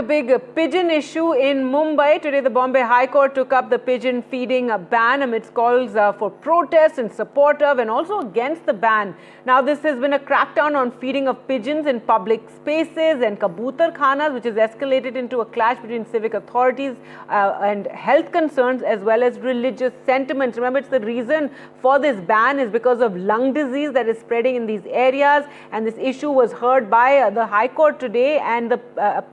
A big pigeon issue in Mumbai. Today, the Bombay High Court took up the pigeon feeding ban amidst calls for protests in support of and also against the ban. Now, this has been a crackdown on feeding of pigeons in public spaces and kabootarkhanas, which has escalated into a clash between civic authorities and health concerns as well as religious sentiments. Remember, it's the reason for this ban is because of lung disease that is spreading in these areas, and this issue was heard by the High Court today, and the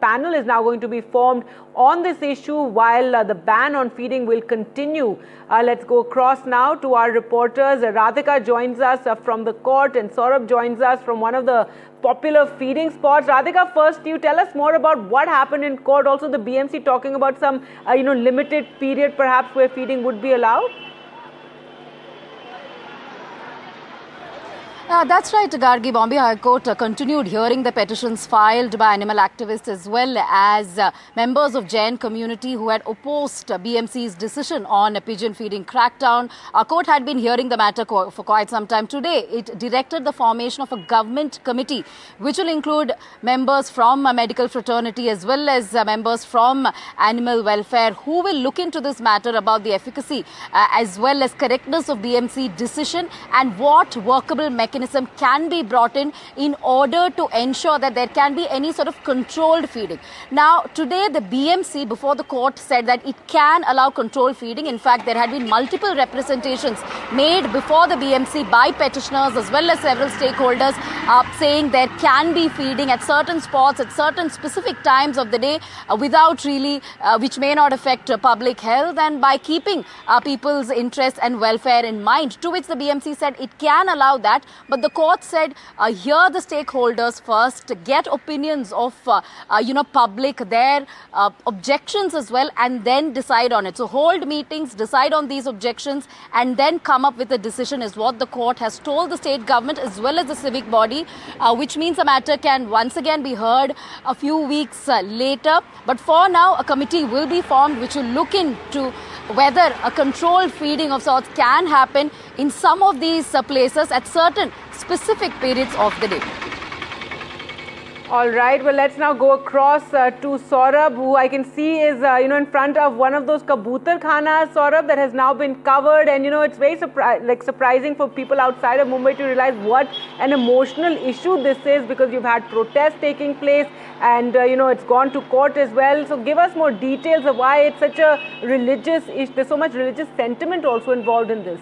panel is now going to be formed on this issue while the ban on feeding will continue. Let's go across now to our reporters. Radhika joins us from the court and Saurabh joins us from one of the popular feeding spots. Radhika, first you tell us more about what happened in court. Also the BMC talking about some limited period perhaps where feeding would be allowed. That's right, Gargi. Bombay High Court continued hearing the petitions filed by animal activists as well as members of Jain community who had opposed BMC's decision on a pigeon feeding crackdown. Our court had been hearing the matter for quite some time. Today, it directed the formation of a government committee which will include members from a medical fraternity as well as members from animal welfare who will look into this matter about the efficacy as well as correctness of BMC decision and what workable mechanism can be brought in order to ensure that there can be any sort of controlled feeding. Now, today the BMC before the court said that it can allow controlled feeding. In fact, there had been multiple representations made before the BMC by petitioners as well as several stakeholders saying there can be feeding at certain spots at certain specific times of the day without really, which may not affect public health and by keeping people's interests and welfare in mind. To which the BMC said it can allow that. But the court said, hear the stakeholders first, get opinions of, public, their objections as well, and then decide on it. So hold meetings, decide on these objections, and then come up with a decision is what the court has told the state government as well as the civic body, which means the matter can once again be heard a few weeks later. But for now, a committee will be formed which will look into whether a controlled feeding of sorts can happen in some of these places at certain specific periods of the day. All right, well, let's now go across to Saurabh, who I can see is, in front of one of those kabootarkhanas, Saurabh, that has now been covered. And, it's very surprising for people outside of Mumbai to realize what an emotional issue this is because you've had protests taking place and, it's gone to court as well. So give us more details of why it's such a religious issue. There's so much religious sentiment also involved in this.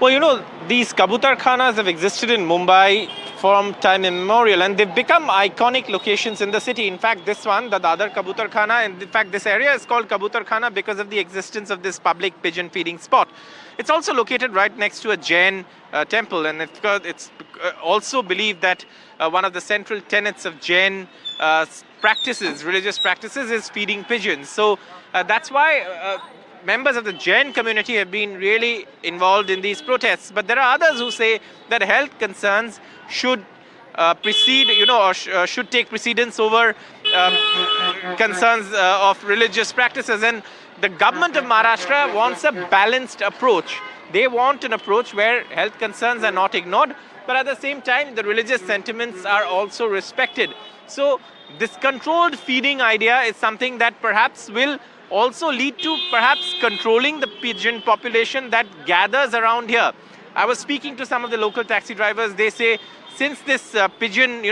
Well, these kabootarkhanas have existed in Mumbai from time immemorial and they've become iconic locations in the city. In fact, this one, the Dadar kabootarkhana, and in fact, this area is called kabootarkhana because of the existence of this public pigeon feeding spot. It's also located right next to a Jain temple, and it's also believed that one of the central tenets of Jain religious practices, is feeding pigeons. So that's why members of the Jain community have been really involved in these protests. But there are others who say that health concerns should precede, should take precedence over concerns of religious practices. And the government of Maharashtra wants a balanced approach. They want an approach where health concerns are not ignored, but at the same time, the religious sentiments are also respected. So this controlled feeding idea is something that perhaps will also lead to perhaps controlling the pigeon population that gathers around here. I was speaking to some of the local taxi drivers. They say since this pigeon,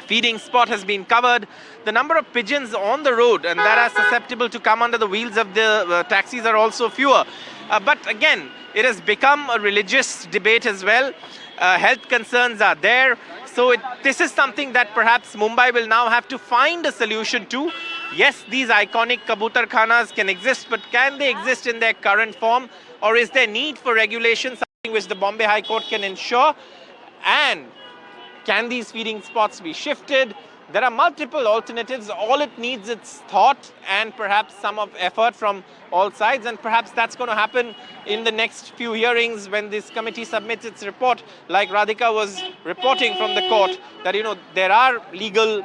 feeding spot has been covered, the number of pigeons on the road and that are susceptible to come under the wheels of the taxis are also fewer. But again, it has become a religious debate as well. Health concerns are there. So this is something that perhaps Mumbai will now have to find a solution to. Yes, these iconic kabootarkhanas can exist, but can they exist in their current form? Or is there need for regulation, something which the Bombay High Court can ensure? And can these feeding spots be shifted? There are multiple alternatives. All it needs is thought and perhaps some of effort from all sides. And perhaps that's going to happen in the next few hearings when this committee submits its report. Like Radhika was reporting from the court that, there are legal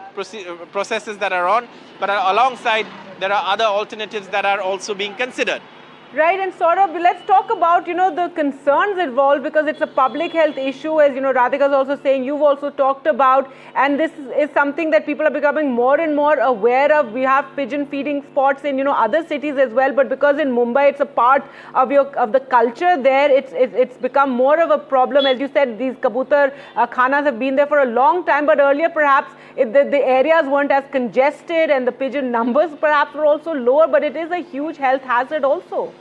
processes that are on, but alongside there are other alternatives that are also being considered. Right, and sort of let's talk about, the concerns involved, because it's a public health issue, as Radhika's also saying, you've also talked about, and this is something that people are becoming more and more aware of. We have pigeon feeding spots in, other cities as well, but because in Mumbai it's a part of the culture there, it's become more of a problem. As you said, these kabootarkhanas have been there for a long time, but earlier perhaps the areas weren't as congested and the pigeon numbers perhaps were also lower, but it is a huge health hazard also.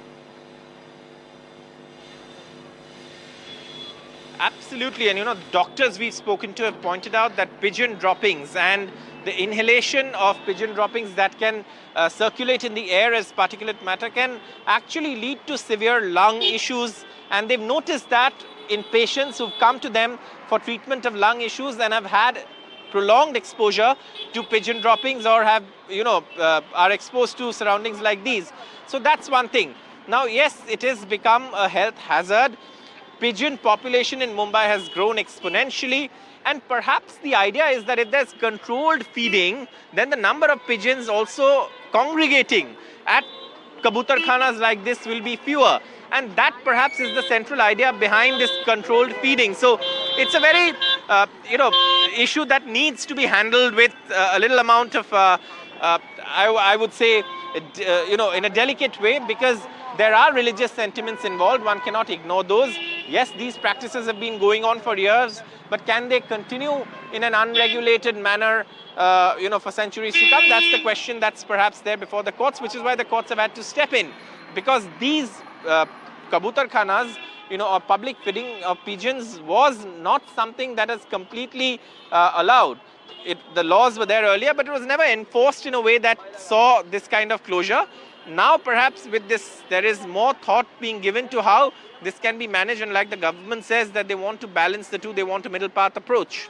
Absolutely, and doctors we've spoken to have pointed out that pigeon droppings and the inhalation of pigeon droppings that can circulate in the air as particulate matter can actually lead to severe lung issues, and they've noticed that in patients who've come to them for treatment of lung issues and have had prolonged exposure to pigeon droppings or have, are exposed to surroundings like these. So that's one thing. Now, yes, it has become a health hazard. Pigeon population in Mumbai has grown exponentially, and perhaps the idea is that if there's controlled feeding, then the number of pigeons also congregating at kabootarkhanas like this will be fewer, and that perhaps is the central idea behind this controlled feeding. So it's a very issue that needs to be handled with a little amount of I would say in a delicate way, because there are religious sentiments involved. One cannot ignore those. Yes, these practices have been going on for years, but can they continue in an unregulated manner, for centuries to come? That's the question that's perhaps there before the courts, which is why the courts have had to step in, because these kabootarkhanas, or public feeding of pigeons was not something that is completely allowed. The laws were there earlier, but it was never enforced in a way that saw this kind of closure. Now, perhaps with this, there is more thought being given to how this can be managed, and like the government says that they want to balance the two, they want a middle path approach.